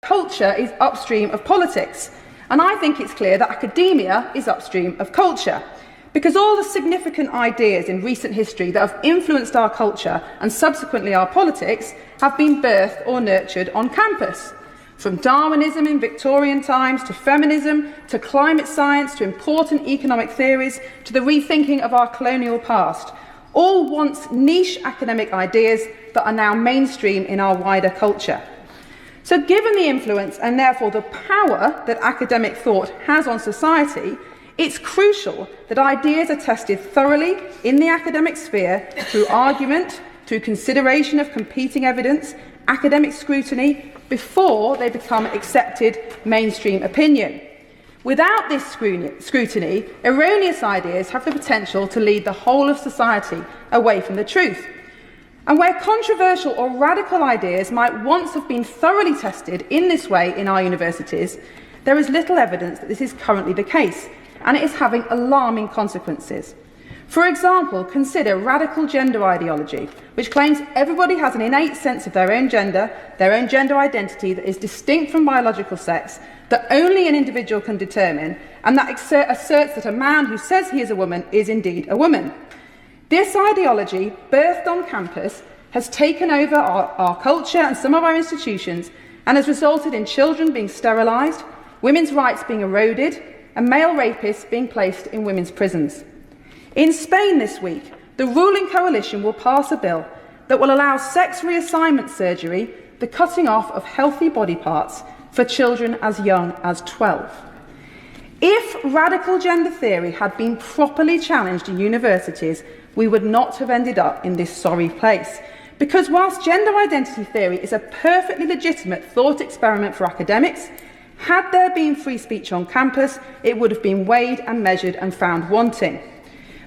Culture is upstream of politics, and I think it's clear that academia is upstream of culture, because all the significant ideas in recent history that have influenced our culture and subsequently our politics have been birthed or nurtured on campus. From Darwinism in Victorian times, to feminism, to climate science, to important economic theories, to the rethinking of our colonial past, all once niche academic ideas that are now mainstream in our wider culture. So given the influence and therefore the power that academic thought has on society, it's crucial that ideas are tested thoroughly in the academic sphere through argument, through consideration of competing evidence, academic scrutiny, before they become accepted mainstream opinion. Without this scrutiny, erroneous ideas have the potential to lead the whole of society away from the truth. And where controversial or radical ideas might once have been thoroughly tested in this way in our universities, there is little evidence that this is currently the case, and it is having alarming consequences. For example, consider radical gender ideology, which claims everybody has an innate sense of their own gender identity that is distinct from biological sex, that only an individual can determine, and that asserts that a man who says he is a woman is indeed a woman. This ideology, birthed on campus, has taken over our culture and some of our institutions, and has resulted in children being sterilised, women's rights being eroded, and male rapists being placed in women's prisons. In Spain this week, the ruling coalition will pass a bill that will allow sex reassignment surgery, the cutting off of healthy body parts, for children as young as 12. If radical gender theory had been properly challenged in universities, we would not have ended up in this sorry place. Because whilst gender identity theory is a perfectly legitimate thought experiment for academics, had there been free speech on campus, it would have been weighed and measured and found wanting.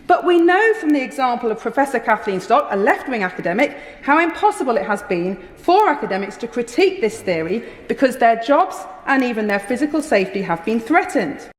But we know from the example of Professor Kathleen Stock, a left-wing academic, how impossible it has been for academics to critique this theory because their jobs and even their physical safety have been threatened.